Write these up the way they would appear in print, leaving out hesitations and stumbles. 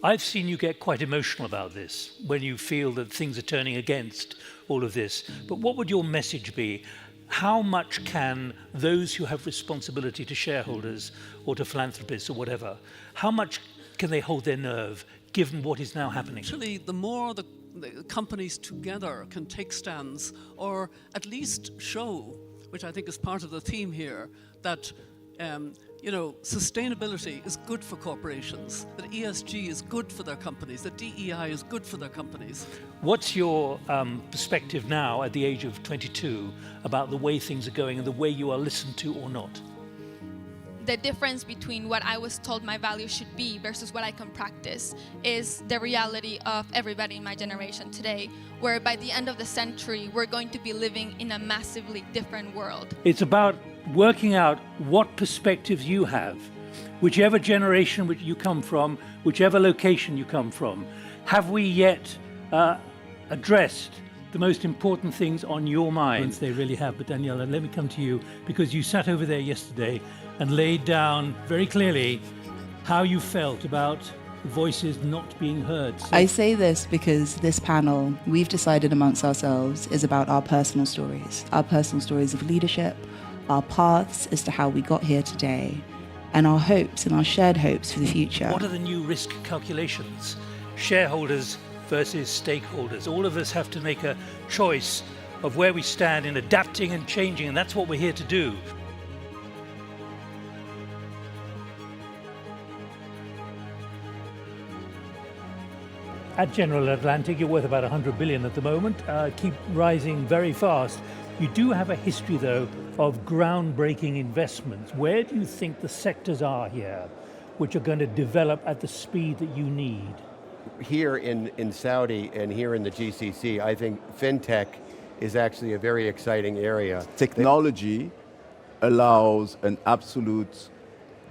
I've seen you get quite emotional about this when you feel that things are turning against all of this. But what would your message be? How much can those who have responsibility to shareholders or to philanthropists or whatever, how much can they hold their nerve given what is now happening? Actually, the more the companies together can take stands, or at least show, which I think is part of the theme here, that sustainability is good for corporations, that ESG is good for their companies, that DEI is good for their companies. What's your perspective now at the age of 22 about the way things are going and the way you are listened to or not? The difference between what I was told my values should be versus what I can practice is the reality of everybody in my generation today, where by the end of the century, we're going to be living in a massively different world. It's about working out what perspectives you have, whichever generation which you come from, whichever location you come from. Have we yet addressed the most important things on your mind? They really have. But Daniela, let me come to you, because you sat over there yesterday and laid down very clearly how you felt about voices not being heard. So I say this because this panel, we've decided amongst ourselves, is about our personal stories of leadership, our paths as to how we got here today, and our hopes and our shared hopes for the future. What are the new risk calculations? Shareholders versus stakeholders. All of us have to make a choice of where we stand in adapting and changing, and that's what we're here to do. At General Atlantic, you're worth about 100 billion at the moment, keep rising very fast. You do have a history, though, of groundbreaking investments. Where do you think the sectors are here which are going to develop at the speed that you need? Here in Saudi and here in the GCC, I think fintech is actually a very exciting area. Technology allows an absolute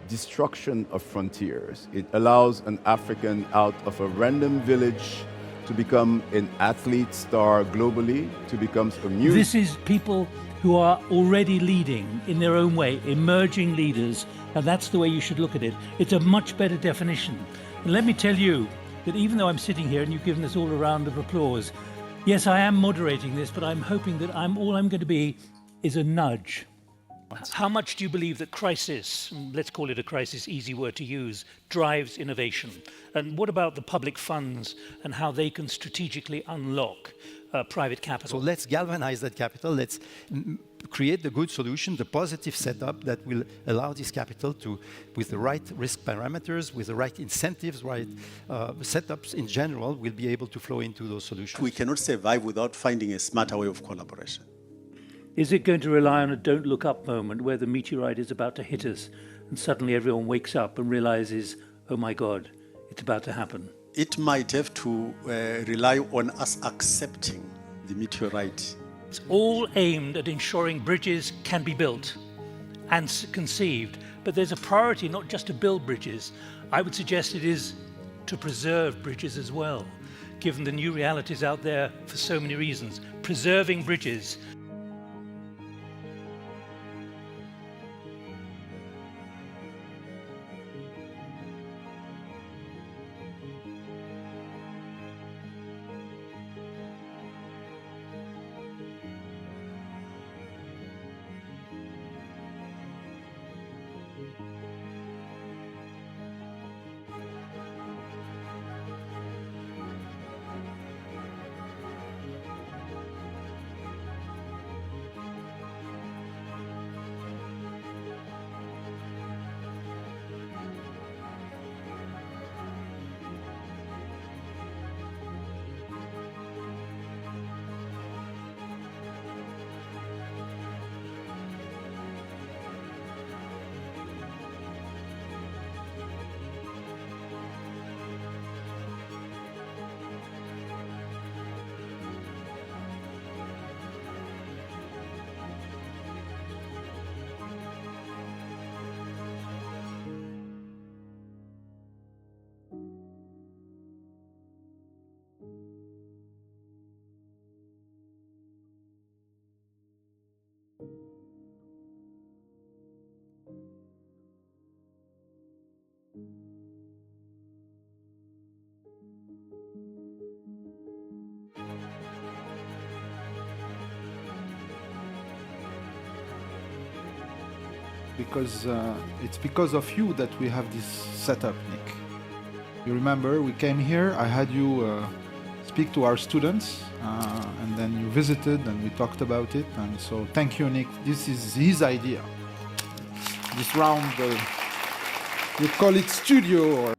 destruction of frontiers. It allows an African out of a random village to become an athlete star globally, to become a music. This is people who are already leading in their own way, emerging leaders, and that's the way you should look at it. It's a much better definition. And let me tell you that even though I'm sitting here and you've given us all a round of applause, yes, I am moderating this, but I'm hoping that all I'm going to be is a nudge. How much do you believe that crisis, let's call it a crisis, easy word to use, drives innovation? And what about the public funds and how they can strategically unlock private capital? So let's galvanize that capital. Let's create the good solution, the positive setup that will allow this capital to, with the right risk parameters, with the right incentives, right setups in general, will be able to flow into those solutions. We cannot survive without finding a smarter way of collaboration. Is it going to rely on a don't look up moment where the meteorite is about to hit us and suddenly everyone wakes up and realizes, oh my God, it's about to happen? It might have to rely on us accepting the meteorite. It's all aimed at ensuring bridges can be built and conceived, but there's a priority not just to build bridges. I would suggest it is to preserve bridges as well, given the new realities out there for so many reasons. Preserving bridges. because it's because of you that we have this setup, Nik. You remember we came here, I had you speak to our students, and then you visited and we talked about it. And so thank you, Nik. This is his idea. This round, you call it studio or